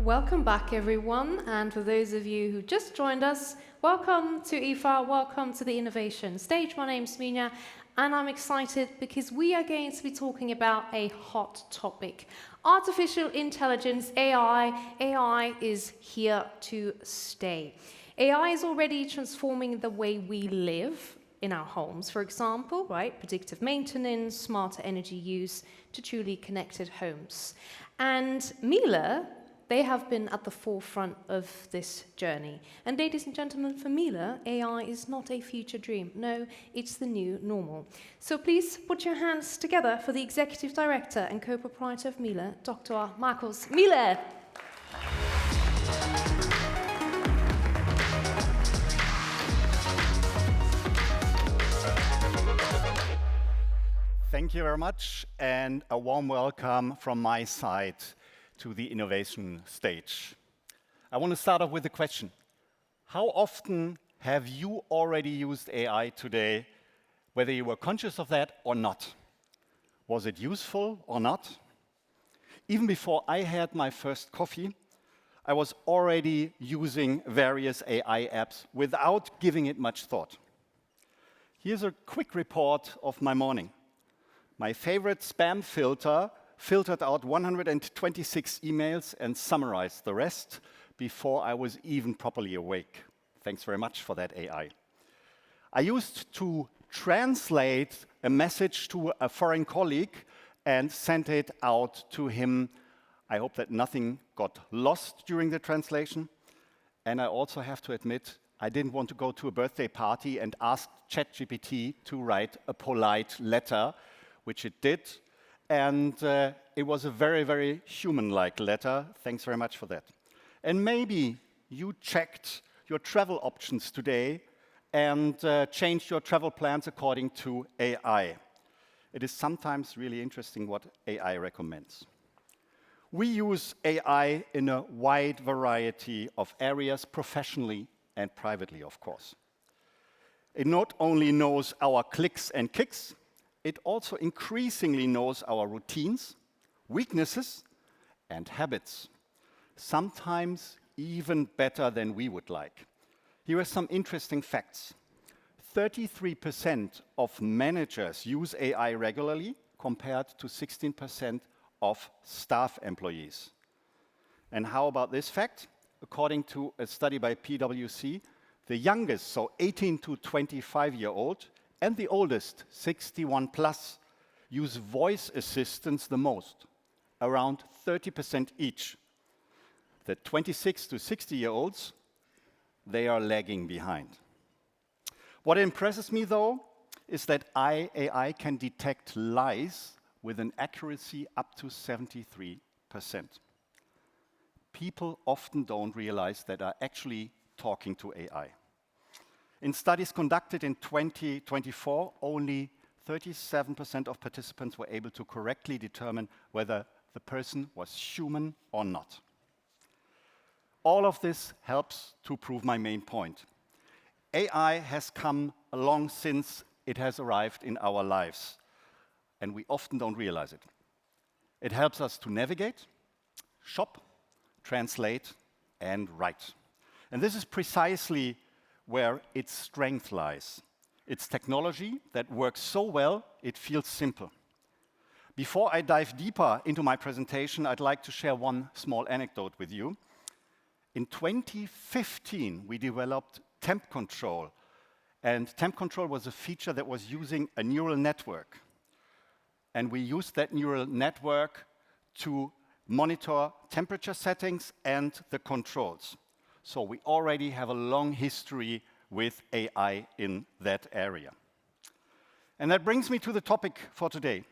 Welcome back, everyone. And for those of you who just joined us, welcome to IFA, welcome to the Innovation Stage. My name's Miele, and I'm excited because we are going to be talking about a hot topic. Artificial intelligence, AI. AI is here to stay. AI is already transforming the way we live in our homes, for example, right? Predictive maintenance, smarter energy use to truly connected homes. And Miele, they have been at the forefront of this journey. And ladies and gentlemen, for Miele, AI is not a future dream. No, it's the new normal. So please put your hands together for the Executive Director and co-proprietor of Miele, Dr. Markus Miele. Thank you very much, and a warm welcome from my side to the innovation stage. I want to start off with a question. How often have you already used AI today, whether you were conscious of that or not? Was it useful or not? Even before I had my first coffee, I was already using various AI apps without giving it much thought. Here's a quick report of my morning. My favorite spam filter filtered out 126 emails and summarized the rest before I was even properly awake. Thanks very much for that, AI. I used to translate a message to a foreign colleague and sent it out to him. I hope that nothing got lost during the translation. And I also have to admit, I didn't want to go to a birthday party and ask ChatGPT to write a polite letter, which it did. And it was a very, very human-like letter. Thanks very much for that. And maybe you checked your travel options today and changed your travel plans according to AI. It is sometimes really interesting what AI recommends. We use AI in a wide variety of areas, professionally and privately, of course. It not only knows our clicks and kicks, it also increasingly knows our routines, weaknesses, and habits, sometimes even better than we would like. Here are some interesting facts. 33% of managers use AI regularly, compared to 16% of staff employees. And how about this fact? According to a study by PwC, the youngest, so 18 to 25-year-old, and the oldest, 61 plus, use voice assistants the most, around 30% each. The 26 to 60-year-olds, they are lagging behind. What impresses me, though, is that AI can detect lies with an accuracy up to 73%. People often don't realize that are actually talking to AI. In studies conducted in 2024, only 37% of participants were able to correctly determine whether the person was human or not. All of this helps to prove my main point. AI has come along since it has arrived in our lives, and we often don't realize it. It helps us to navigate, shop, translate, and write. And this is precisely where its strength lies. It's technology that works so well, it feels simple. Before I dive deeper into my presentation, I'd like to share one small anecdote with you. In 2015, we developed temp control. And temp control was a feature that was using a neural network. And we used that neural network to monitor temperature settings and the controls. So we already have a long history with AI in that area. And that brings me to the topic for today.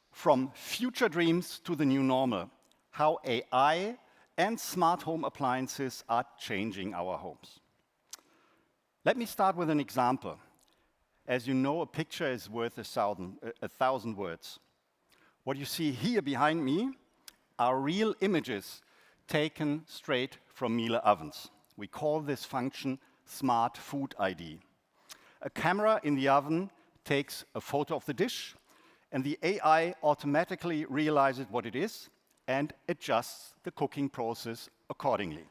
From future dreams to the new normal, how AI and smart home appliances are changing our homes. Let me start with an example. As you know, a picture is worth a thousand words. What you see here behind me are real images taken straight from Miele ovens. We call this function Smart Food ID. A camera in the oven takes a photo of the dish, and the AI automatically realizes what it is and adjusts the cooking process accordingly.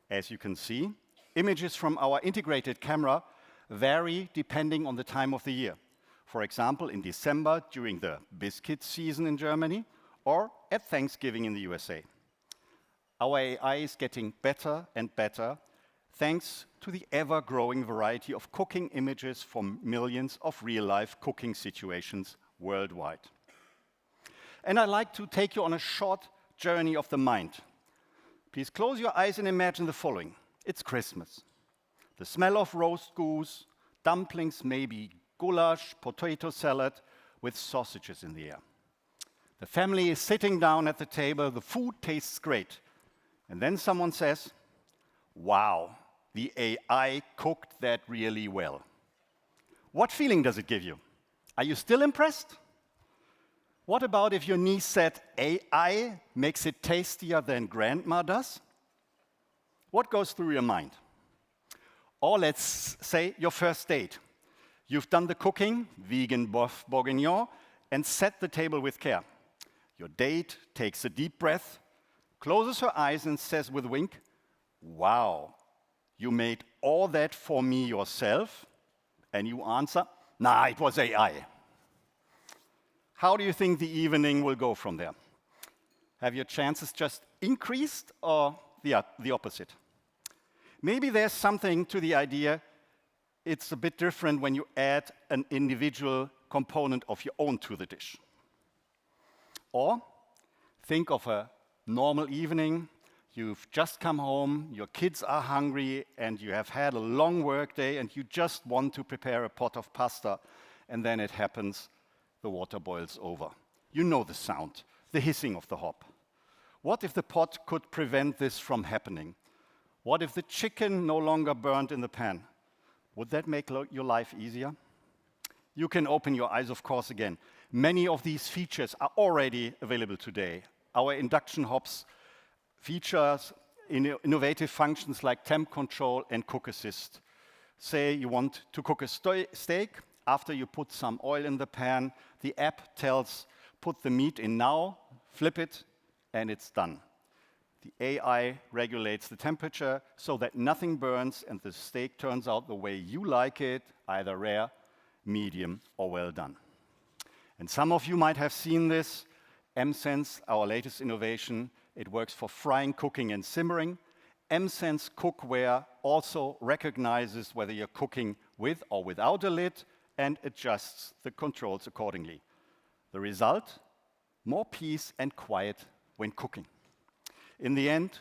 As you can see, images from our integrated camera vary depending on the time of the year. For example, in December during the biscuit season in Germany, or at Thanksgiving in the USA. Our AI is getting better and better thanks to the ever-growing variety of cooking images from millions of real-life cooking situations worldwide. And I'd like to take you on a short journey of the mind. Please close your eyes and imagine the following. It's Christmas. The smell of roast goose, dumplings, maybe goulash, potato salad with sausages in the air. The family is sitting down at the table, the food tastes great. And then someone says, wow, the AI cooked that really well. What feeling does it give you? Are you still impressed? What about if your niece said, AI makes it tastier than grandma does? What goes through your mind? Or let's say your first date. You've done the cooking, vegan boeuf bourguignon, and set the table with care. Your date takes a deep breath, closes her eyes and says with a wink, wow, you made all that for me yourself? And you answer, nah, it was AI. How do you think the evening will go from there? Have your chances just increased or the opposite? Maybe there's something to the idea it's a bit different when you add an individual component of your own to the dish. Or think of a normal evening. You've just come home, your kids are hungry, and you have had a long work day, and you just want to prepare a pot of pasta, and then it happens, the water boils over. You know the sound, the hissing of the hop. What if the pot could prevent this from happening? What if the chicken no longer burned in the pan? Would that make your life easier? You can open your eyes, of course, again. Many of these features are already available today. Our induction hobs features innovative functions like temp control and cook assist. Say you want to cook a steak. After you put some oil in the pan, the app tells, put the meat in now, flip it, and it's done. The AI regulates the temperature so that nothing burns and the steak turns out the way you like it, either rare, medium, or well done. And some of you might have seen this. M-Sense, our latest innovation, it works for frying, cooking, and simmering. M-Sense cookware also recognizes whether you're cooking with or without a lid and adjusts the controls accordingly. The result? More peace and quiet when cooking. In the end,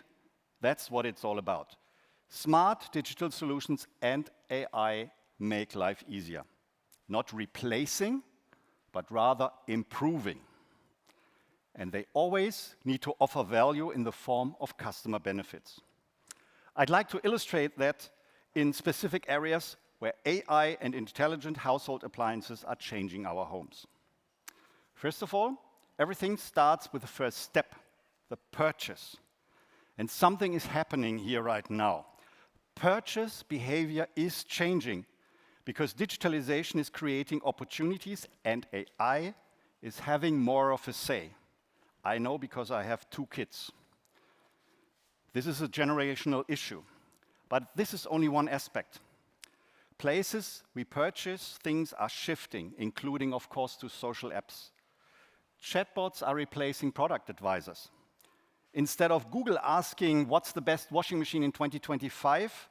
that's what it's all about. Smart digital solutions and AI make life easier. Not replacing, but rather improving. And they always need to offer value in the form of customer benefits. I'd like to illustrate that in specific areas where AI and intelligent household appliances are changing our homes. First of all, everything starts with the first step, the purchase. And something is happening here right now. Purchase behavior is changing because digitalization is creating opportunities and AI is having more of a say. I know because I have 2 kids. This is a generational issue, but this is only one aspect. Places we purchase things are shifting, including, of course, to social apps. Chatbots are replacing product advisors. Instead of Google asking, what's the best washing machine in 2025,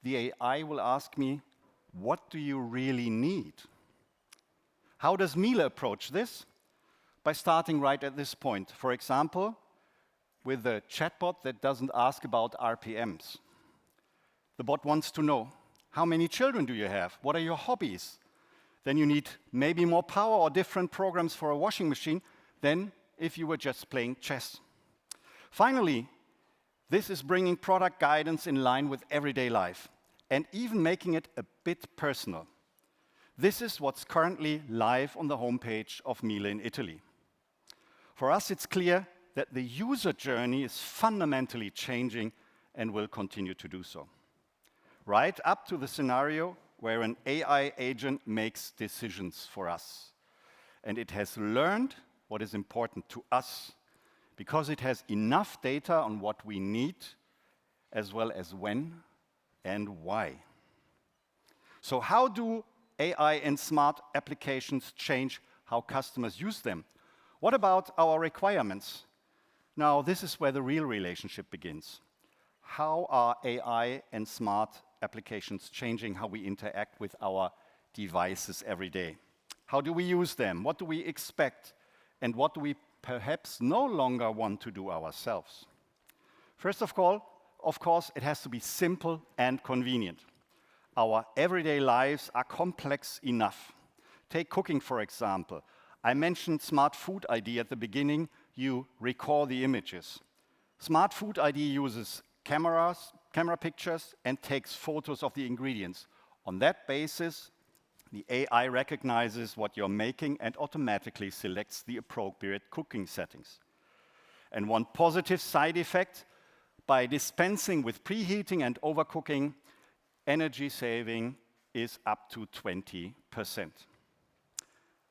the AI will ask me, what do you really need? How does Miele approach this? By starting right at this point. For example, with a chatbot that doesn't ask about RPMs. The bot wants to know, how many children do you have? What are your hobbies? Then you need maybe more power or different programs for a washing machine than if you were just playing chess. Finally, this is bringing product guidance in line with everyday life and even making it a bit personal. This is what's currently live on the homepage of Miele in Italy. For us, it's clear that the user journey is fundamentally changing and will continue to do so. Right up to the scenario where an AI agent makes decisions for us. And it has learned what is important to us, because it has enough data on what we need, as well as when and why. So how do AI and smart applications change how customers use them? What about our requirements? Now, this is where the real relationship begins. How are AI and smart applications changing how we interact with our devices every day? How do we use them? What do we expect? And what do we perhaps no longer want to do ourselves? First of all, of course, it has to be simple and convenient. Our everyday lives are complex enough. Take cooking, for example. I mentioned Smart Food ID at the beginning. You recall the images. Smart Food ID uses camera pictures and takes photos of the ingredients. On that basis, the AI recognizes what you're making and automatically selects the appropriate cooking settings. And one positive side effect, by dispensing with preheating and overcooking, energy saving is up to 20%.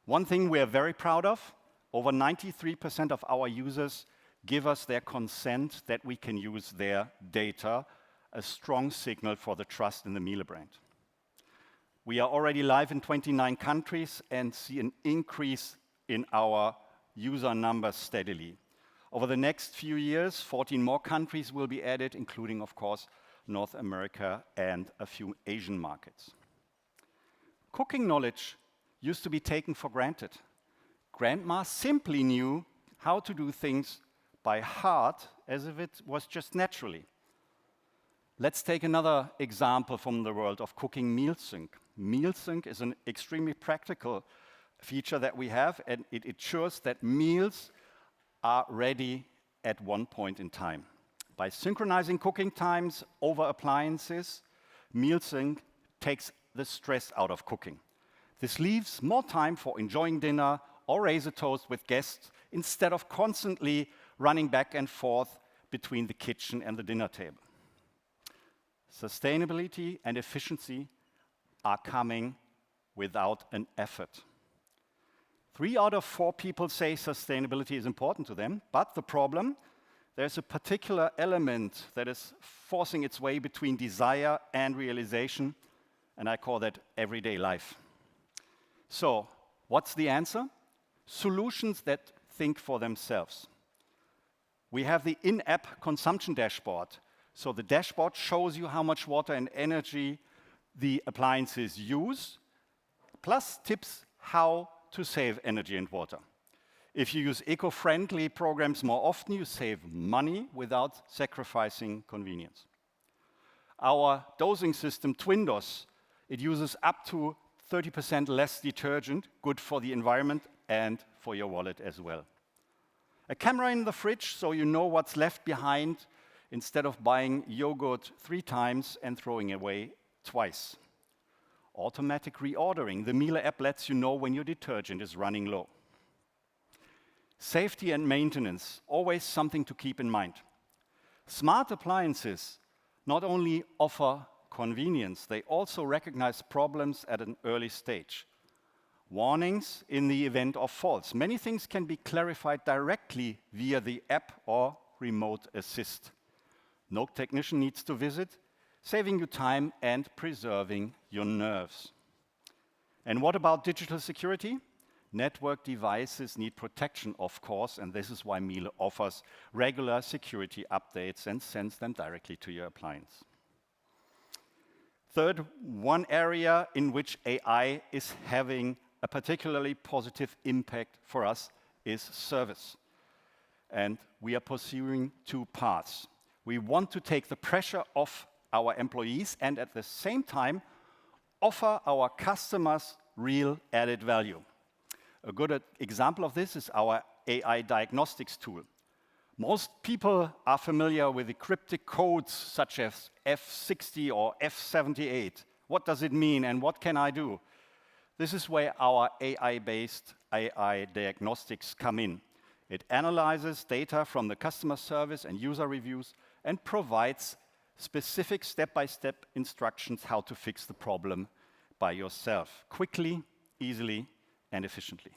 One thing we are very proud of, over 93% of our users give us their consent that we can use their data, a strong signal for the trust in the Miele brand. We are already live in 29 countries and see an increase in our user numbers steadily. Over the next few years, 14 more countries will be added, including, of course, North America and a few Asian markets. Cooking knowledge used to be taken for granted. Grandma simply knew how to do things by heart as if it was just naturally. Let's take another example from the world of cooking meal sync. Meal sync is an extremely practical feature that we have, and it ensures that meals are ready at one point in time. By synchronizing cooking times over appliances, meal sync takes the stress out of cooking. This leaves more time for enjoying dinner or raise a toast with guests instead of constantly running back and forth between the kitchen and the dinner table. Sustainability and efficiency are coming without an effort. 3 out of 4 people say sustainability is important to them, but the problem, there's a particular element that is forcing its way between desire and realization, and I call that everyday life. So, what's the answer? Solutions that think for themselves. We have the in-app consumption dashboard. So the dashboard shows you how much water and energy the appliances use, plus tips how to save energy and water. If you use eco-friendly programs more often, you save money without sacrificing convenience. Our dosing system, Twindos, it uses up to 30% less detergent, good for the environment and for your wallet as well. A camera in the fridge so you know what's left behind instead of buying yogurt 3 times and throwing away twice. Automatic reordering. The Miele app lets you know when your detergent is running low. Safety and maintenance, always something to keep in mind. Smart appliances not only offer convenience, they also recognize problems at an early stage. Warnings in the event of faults. Many things can be clarified directly via the app or remote assist. No technician needs to visit, saving you time and preserving your nerves. And what about digital security? Network devices need protection, of course, and this is why Miele offers regular security updates and sends them directly to your appliance. Third, one area in which AI is having a particularly positive impact for us is service. And we are pursuing 2 paths. We want to take the pressure off our employees and at the same time offer our customers real added value. A good example of this is our AI diagnostics tool. Most people are familiar with the cryptic codes such as F60 or F78. What does it mean and what can I do? This is where our AI-based AI diagnostics come in. It analyzes data from the customer service and user reviews and provides specific step-by-step instructions how to fix the problem by yourself, quickly, easily, and efficiently.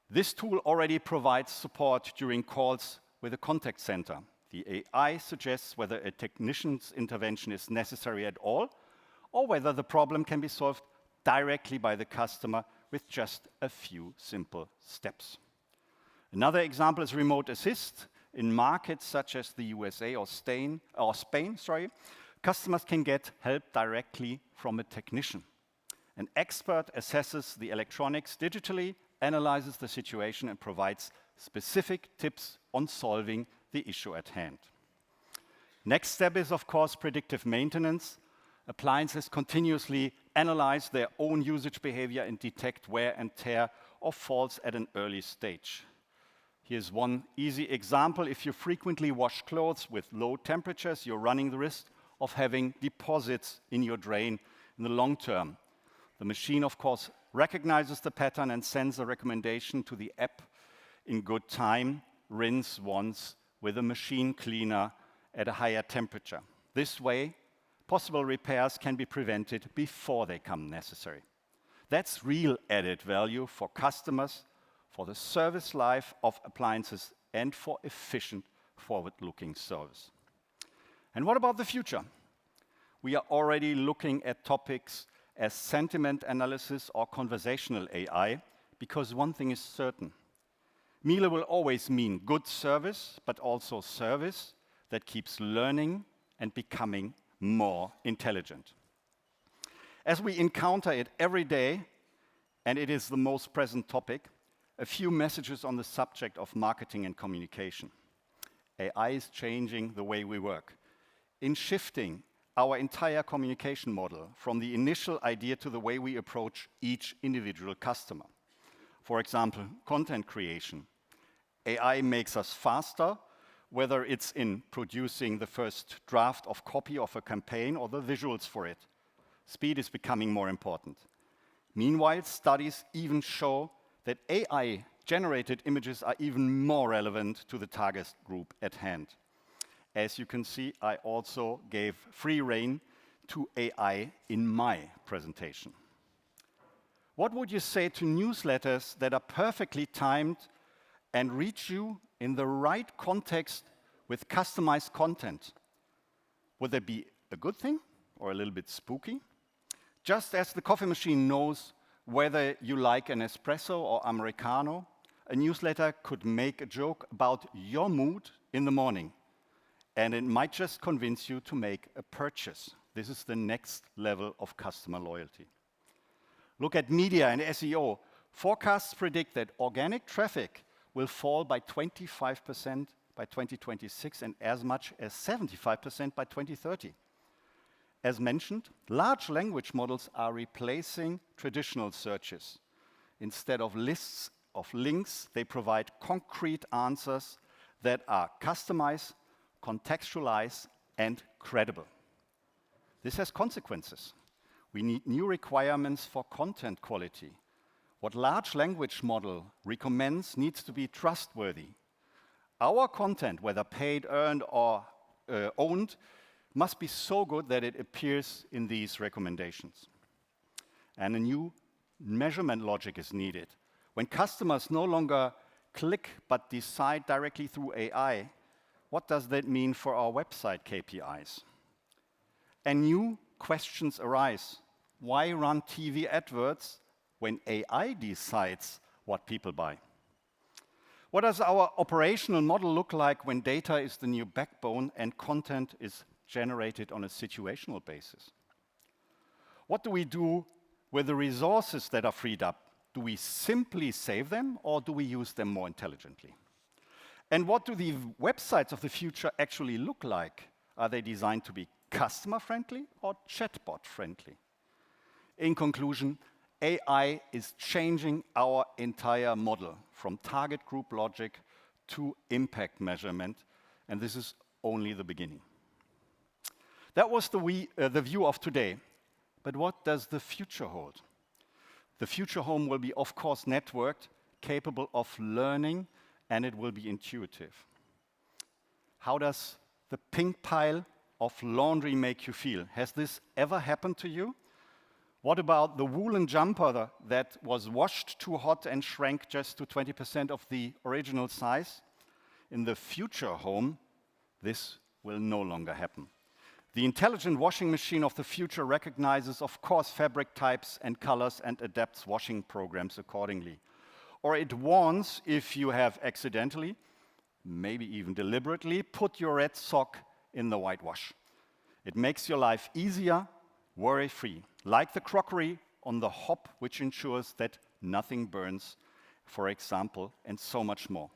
This tool already provides support during calls with a contact center. The AI suggests whether a technician's intervention is necessary at all, or whether the problem can be solved directly by the customer with just a few simple steps. Another example is remote assist. In markets such as the USA or Spain, customers can get help directly from a technician. An expert assesses the electronics digitally, analyzes the situation, and provides specific tips on solving the issue at hand. Next step is, of course, predictive maintenance. Appliances continuously analyze their own usage behavior and detect wear and tear or faults at an early stage. Here's one easy example. If you frequently wash clothes with low temperatures, you're running the risk of having deposits in your drain in the long term. The machine, of course, recognizes the pattern and sends a recommendation to the app in good time: rinse once with a machine cleaner at a higher temperature. This way, possible repairs can be prevented before they become necessary. That's real added value for customers, for the service life of appliances, and for efficient, forward-looking service. And what about the future? We are already looking at topics as sentiment analysis or conversational AI, because one thing is certain: Miele will always mean good service, but also service that keeps learning and becoming more intelligent. As we encounter it every day, and it is the most present topic, a few messages on the subject of marketing and communication. AI is changing the way we work, in shifting our entire communication model from the initial idea to the way we approach each individual customer. For example, content creation. AI makes us faster, whether it's in producing the first draft of copy of a campaign or the visuals for it. Speed is becoming more important. Meanwhile, studies even show that AI-generated images are even more relevant to the target group at hand. As you can see, I also gave free rein to AI in my presentation. What would you say to newsletters that are perfectly timed and reach you in the right context with customized content? Would that be a good thing or a little bit spooky? Just as the coffee machine knows whether you like an espresso or Americano, a newsletter could make a joke about your mood in the morning, and it might just convince you to make a purchase. This is the next level of customer loyalty. Look at media and SEO. Forecasts predict that organic traffic will fall by 25% by 2026 and as much as 75% by 2030. As mentioned, large language models are replacing traditional searches. Instead of lists of links, they provide concrete answers that are customized, contextualized, and credible. This has consequences. We need new requirements for content quality. What large language model recommends needs to be trustworthy. Our content, whether paid, earned, or owned, must be so good that it appears in these recommendations. And a new measurement logic is needed. When customers no longer click but decide directly through AI, what does that mean for our website KPIs? And new questions arise. Why run TV adverts when AI decides what people buy? What does our operational model look like when data is the new backbone and content is generated on a situational basis? What do we do with the resources that are freed up? Do we simply save them, or do we use them more intelligently? And what do the websites of the future actually look like? Are they designed to be customer-friendly or chatbot-friendly? In conclusion, AI is changing our entire model from target group logic to impact measurement, and this is only the beginning. That was the view of today. But what does the future hold? The future home will be, of course, networked, capable of learning, and it will be intuitive. How does the pink pile of laundry make you feel? Has this ever happened to you? What about the woolen jumper that was washed too hot and shrank just to 20% of the original size? In the future home, this will no longer happen. The intelligent washing machine of the future recognizes, of course, fabric types and colors and adapts washing programs accordingly. Or it warns if you have accidentally, maybe even deliberately, put your red sock in the whitewash. It makes your life easier, worry-free, like the crockery on the hob, which ensures that nothing burns, for example, and so much more.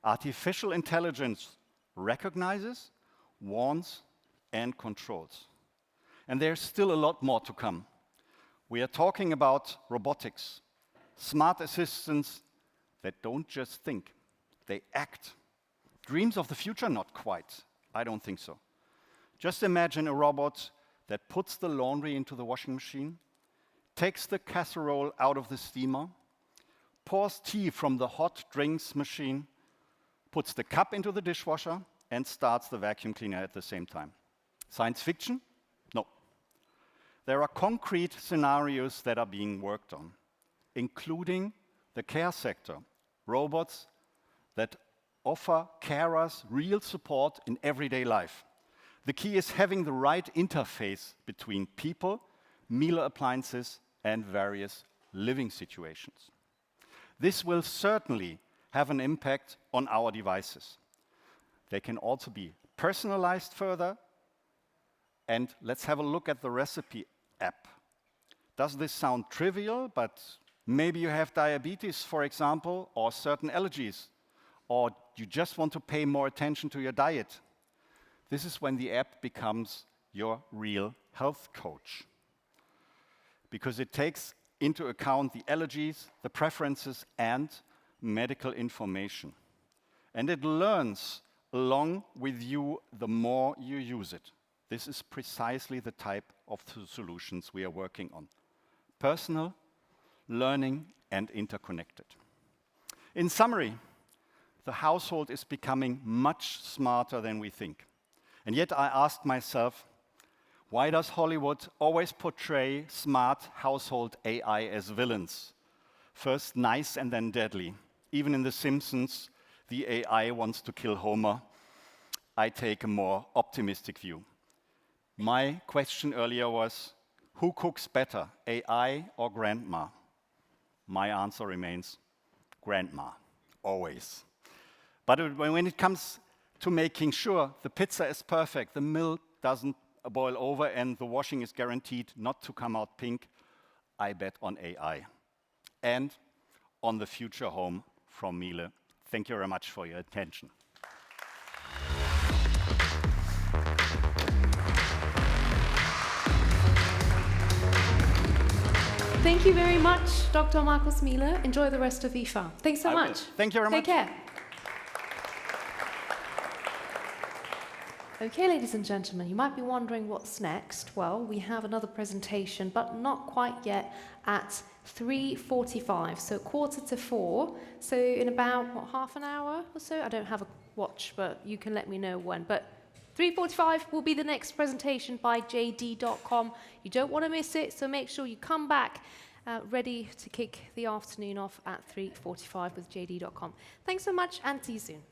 Artificial intelligence recognizes, warns, and controls. And there's still a lot more to come. We are talking about robotics, smart assistants that don't just think, they act. Dreams of the future? Not quite. I don't think so. Just imagine a robot that puts the laundry into the washing machine, takes the casserole out of the steamer, pours tea from the hot drinks machine, puts the cup into the dishwasher, and starts the vacuum cleaner at the same time. Science fiction? No. There are concrete scenarios that are being worked on, including the care sector, robots that offer carers real support in everyday life. The key is having the right interface between people, Miele appliances, and various living situations. This will certainly have an impact on our devices. They can also be personalized further. And let's have a look at the recipe app. Does this sound trivial, but maybe you have diabetes, for example, or certain allergies, or you just want to pay more attention to your diet. This is when the app becomes your real health coach, because it takes into account the allergies, the preferences, and medical information. And it learns along with you the more you use it. This is precisely the type of solutions we are working on. Personal, learning, and interconnected. In summary, the household is becoming much smarter than we think. And yet I asked myself, why does Hollywood always portray smart household AI as villains? First nice and then deadly. Even in The Simpsons, the AI wants to kill Homer. I take a more optimistic view. My question earlier was, who cooks better, AI or grandma? My answer remains, grandma, always. But when it comes to making sure the pizza is perfect, the milk doesn't boil over, and the washing is guaranteed not to come out pink, I bet on AI. And on the future home from Miele. Thank you very much for your attention. Thank you very much, Dr. Markus Miele. Enjoy the rest of IFA. Thanks so much. Thank you very much. Take care. Okay, ladies and gentlemen, you might be wondering what's next. Well, we have another presentation, but not quite yet, at 3:45, so 3:45. So in about, what, half an hour or so? I don't have a watch, but you can let me know when. But 3:45 will be the next presentation by JD.com. You don't want to miss it, so make sure you come back ready to kick the afternoon off at 3:45 with JD.com. Thanks so much, and see you soon.